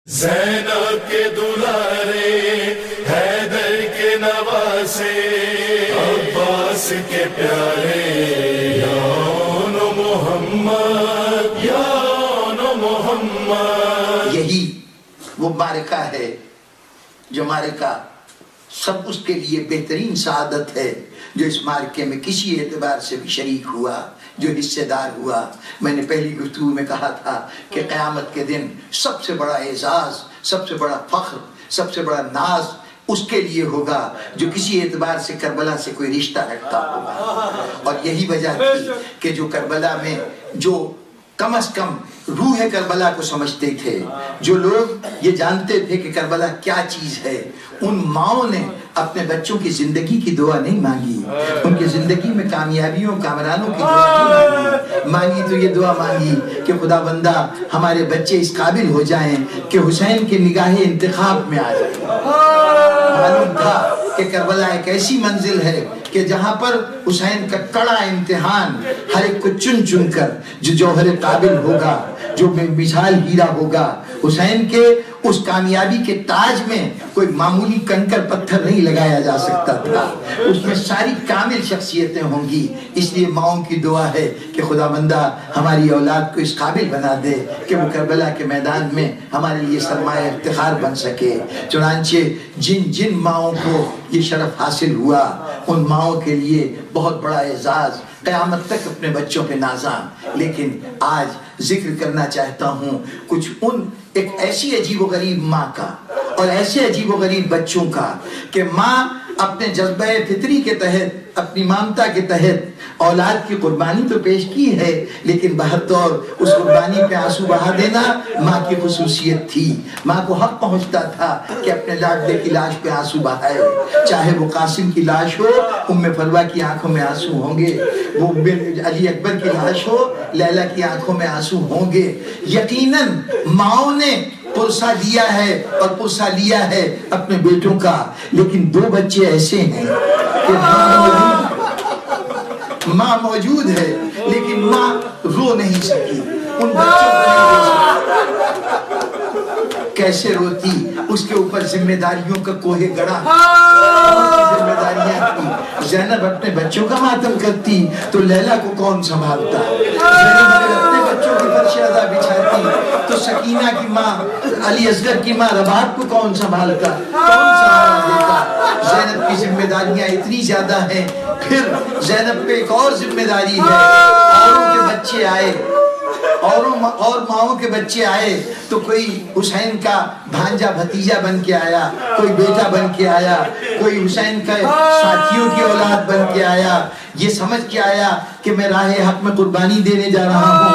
زینب کے دلارے، حیدر کے نواسے، عباس کے پیارے، یا محمد یا محمد۔ یہی وہ معرکہ ہے جو معرکہ سب اس کے لیے بہترین سعادت ہے جو اس معرکے میں کسی اعتبار سے بھی شریک ہوا، جو حصے دار ہوا۔ میں نے پہلی گفتگو میں کہا تھا کہ قیامت کے دن سب سے بڑا اعزاز، سب سے بڑا فخر، سب سے بڑا ناز اس کے لیے ہوگا جو کسی اعتبار سے کربلا سے کوئی رشتہ رکھتا ہوگا۔ اور یہی وجہ تھی کہ جو کربلا میں جو کم از کم روح کربلا کو سمجھتے تھے، جو لوگ یہ جانتے تھے کہ کربلا کیا چیز ہے، ان ماؤں نے اپنے بچوں کی زندگی کی دعا نہیں مانگی، ان کی زندگی میں کامیابیوں کامرانوں کی دعا نہیں مانگی تو یہ دعا مانگی کہ خدا بندہ ہمارے بچے اس قابل ہو جائیں کہ حسین کی نگاہ انتخاب میں آ جائیں۔ معلوم تھا کہ کربلا ایک ایسی منزل ہے کہ جہاں پر حسین کا کڑا امتحان ہر ایک کو چن چن کر جو جوہر قابل ہوگا، جو مثال ہیرا ہوگا، حسین کے اس کامیابی کے تاج میں کوئی معمولی کنکر پتھر نہیں لگایا جا سکتا تھا، اس میں ساری کامل شخصیتیں ہوں گی۔ اس لیے ماؤں کی دعا ہے کہ خدا بندہ ہماری اولاد کو اس قابل بنا دے کہ وہ کربلا کے میدان میں ہمارے لیے سرمایہ افتخار بن سکے۔ چنانچہ جن جن ماؤں کو یہ شرف حاصل ہوا، ان ماؤں کے لیے بہت بڑا اعزاز، قیامت تک اپنے بچوں پہ نازاں۔ لیکن آج ذکر کرنا چاہتا ہوں کچھ ان ایک ایسی عجیب و غریب ماں کا اور ایسے عجیب و غریب بچوں کا کہ ماں اپنے جذبہ فطری کے تحت، اپنی مامتا کے تحت اولاد کی قربانی تو پیش کی ہے، لیکن بہرطور اس قربانی پہ آنسو بہا دینا ماں کی خصوصیت تھی۔ ماں کو حق پہنچتا تھا کہ اپنے لاڈلے کی لاش پہ آنسو بہائے، چاہے وہ قاسم کی لاش ہو، ام فروہ کی آنکھوں میں آنسو ہوں گے، وہ علی اکبر کی لاش ہو، لیلا کی آنکھوں میں آنسو ہوں گے۔ یقیناً ماؤں نے پرسہ لیا ہے اور پرسہ لیا ہے اپنے بیٹوں کا، لیکن دو بچے ایسے ہیں کہ ماں موجود ہے لیکن ماں رو نہیں سکی، ان بچوں کو نہیں رو سکی۔ کیسے روتی؟ اس کے اوپر ذمہ داریوں کا کوہ گڑا، ذمہ داریاں تھی۔ زینب اپنے بچوں کا ماتم کرتی تو لیلا کو کون سنبھالتا؟ زینب اگر اپنے بچوں کی فرش ازا بچھاتی تو سکینہ کی ماں، علی اصغر کی ماں رباب کو کون سنبھالتا؟ کون سہارا دیتا؟ زینب کی ذمہ داریاں اتنی زیادہ ہیں۔ پھر زینب پہ ایک اور ذمہ داری ہے، اوروں کے بچے آئے، اور ماؤں کے بچے آئے تو کوئی حسین کا بھانجا بھتیجا بن کے آیا، کوئی بیٹا بن کے آیا، کوئی حسین کا ساتھیوں کی اولاد بن کے آیا، یہ سمجھ کے آیا کہ میں راہ حق میں قربانی دینے جا رہا ہوں۔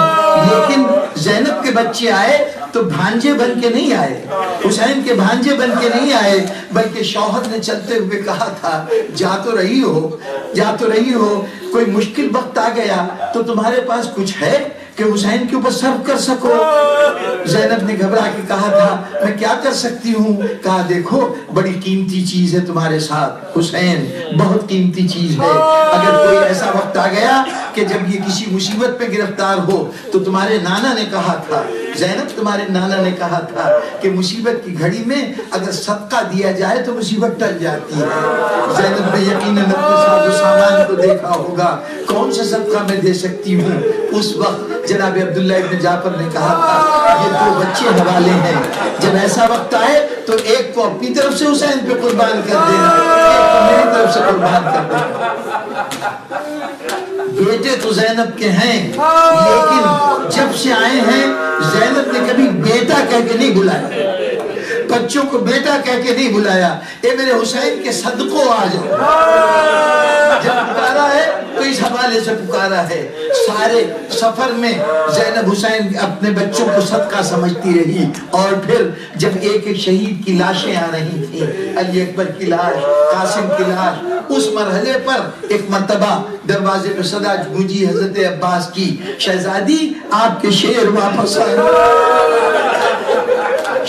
لیکن زینب کے بچے آئے تو بھانجے بن کے نہیں آئے، حسین کے بھانجے بن کے نہیں آئے، بلکہ شوہر نے چلتے ہوئے کہا تھا جا تو رہی ہو، کوئی مشکل وقت آ گیا تو تمہارے پاس کچھ ہے کہ حسین کے اوپر صرف کر سکو؟ زینب نے گھبرا کے کہا تھا میں کیا کر سکتی ہوں؟ کہا دیکھو بڑی قیمتی چیز ہے تمہارے ساتھ، حسین بہت قیمتی چیز ہے۔ اگر کوئی ایسا وقت آ گیا کہ جب یہ کسی مصیبت پہ گرفتار ہو تو تمہارے نانا نے کہا تھا، زینب تمہارے نانا نے کہا تھا کہ مصیبت کی گھڑی میں اگر صدقہ دیا جائے تو مصیبت ٹل جاتی ہے۔ زینب نے یقیناً اپنے ساتھ و سامان کو دیکھا ہوگا، کون سا صدقہ میں دے سکتی ہوں؟ اس وقت جناب عبداللہ ابن جعفر نے کہا تھا یہ دو بچے حوالے ہیں، جب ایسا وقت آئے تو ایک کو اپنی طرف سے حسین پہ قربان کر دینا، ایک کو میری طرف سے قربان کر دینا۔ بیٹے تو زینب کے ہیں لیکن جب سے آئے ہیں زینب نے کبھی بیٹا کہہ کے نہیں بلایا، بچوں کو بیٹا کہہ کے نہیں بلایا، اے میرے حسین کے صدقوں آ جاؤ۔ جب پکارا ہے تو اس حوالے سے پکارا ہے۔ سارے سفر میں زینب حسین اپنے بچوں کو صدقہ سمجھتی رہی، اور پھر جب ایک ایک شہید کی لاشیں آ رہی تھیں، علی اکبر کی لاش، قاسم کی لاش، اس مرحلے پر ایک مرتبہ دروازے پہ صدا گونجی حضرت عباس کی، شہزادی آپ کے شیر واپس آئے،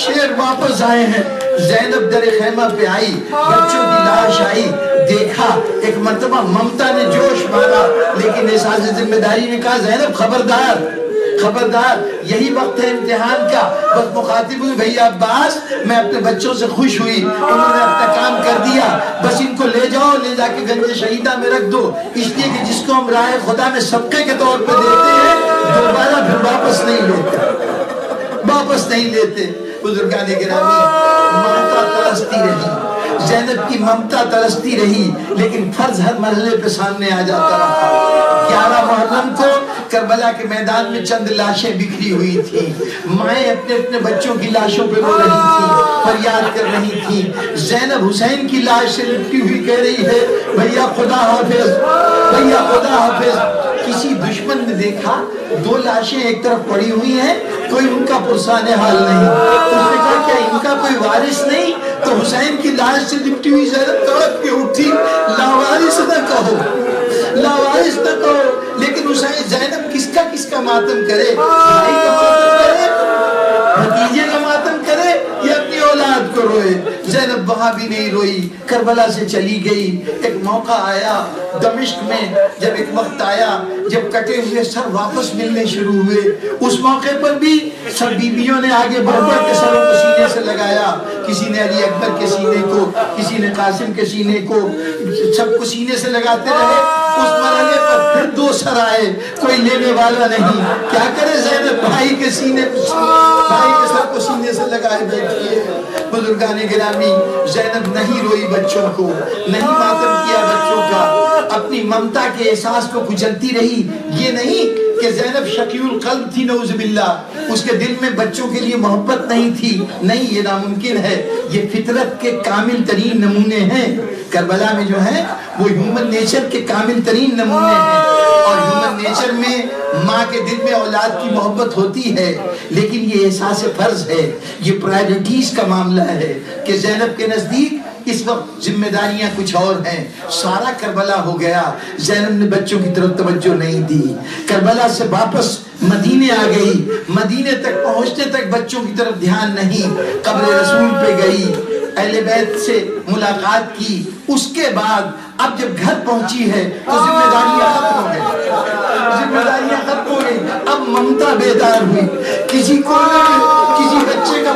شیر واپس آئے ہیں۔ زینب در خیمہ پہ آئی، بچوں کی لاش آئی، دیکھا، ایک مرتبہ ممتا نے جوش مارا، لیکن احساس ذمہ داری نے کہا زینب خبردار، خبردار یہی وقت ہے امتحان کا. بس مخاطب ہوئی بھیا عباس میں اپنے بچوں سے خوش ہوئی, انہوں نے اپنا کام کر دیا, بس ان کو لے جاؤ, لے جا کے گنج شہیدہ میں رکھ دو, اس لیے کہ جس کو ہم راہ خدا میں صدقے کے طور پہ دیتے ہیں دوبارہ پھر واپس نہیں لیتے. بزرگان گرامی, ممتا ترستی رہی, زینب کی ممتا ترستی رہی, لیکن فرض ہر مرحلے پہ سامنے آ جاتا رہا. 11 محرم کو کربلا کے میدان میں چند لاشیں بکھری ہوئی تھی, مائیں اپنے اپنے بچوں کی لاشوں پہ رو رہی تھی, فریاد کر رہی تھی. زینب حسین کی لاش سے لپٹی ہوئی کہہ رہی ہے بھیا خدا حافظ, بھیا خدا حافظ. کسی دشمن نے دیکھا 2 لاشیں ایک طرف پڑی ہوئی ہیں, کوئی ان کا پرسان حال نہیں. اس نے کہا کیا ان کا کوئی وارث نہیں؟ تو حسین کی لاش سے لپٹی ہوئی زینب تڑپ کے اٹھی, لاوارث نہ کہو, لاوارث نہ کہو. لیکن حسین زینب کس کا ماتم کرے؟ بھائی کا ماتم کرے, بھتیجے کا ماتم کرے, یا اپنی اولاد کو روئے؟ زینب وہاں بھی نہیں روئی, کربلا سے چلی گئی. ایک موقع آیا دمشق میں, جب ایک وقت آیا جب کٹے ہوئے سر واپس ملنے شروع ہوئے, اس موقع پر بھی سب بیویوں نے آگے بڑھ بڑھ کے سروں کو سینے سے لگایا. کسی نے علی اکبر کے سینے کو, کسی نے قاسم کے سینے کو, سب کو سینے سے لگاتے رہے. اس مرحلے پر پھر 2 سر آئے, کوئی لینے والا نہیں. کیا کرے زینب, بھائی کے سر کو سینے سے لگائے بیٹھی ہے. بزرگان گرامی, زینب نہیں روئی بچوں کو, نہیں ماتم کیا بچوں کا, اپنی ممتا کے احساس کو کچلتی رہی. یہ نہیں کہ زینب شقی القلب تھی, نعوذ باللہ, اس کے دل میں بچوں کے لیے محبت نہیں تھی, نہیں, یہ ناممکن ہے. یہ فطرت کے کامل ترین نمونے ہیں. کربلا میں جو ہیں وہ ہیومن نیچر کے کامل ترین نمونے ہیں. اور ہیومن نیچر میں ماں کے دل میں اولاد کی محبت ہوتی ہے, لیکن یہ احساس فرض ہے, یہ پرائرٹیز کا معاملہ ہے کہ زینب کے نزدیک اس وقت ذمہ داریاں کچھ اور ہیں. سارا کربلا ہو گیا, زینب نے بچوں کی طرف توجہ نہیں دی. کربلا سے واپس مدینے آ گئی, مدینے تک پہنچنے تک بچوں کی طرف دھیان نہیں. قبر رسول پہ گئی, اہل بیت سے ملاقات کی. اس کے بعد اب جب گھر پہنچی ہے تو ذمہ داریاں ختم ہو گئی, اب ممتا بیدار ہوئی. کسی بچے کا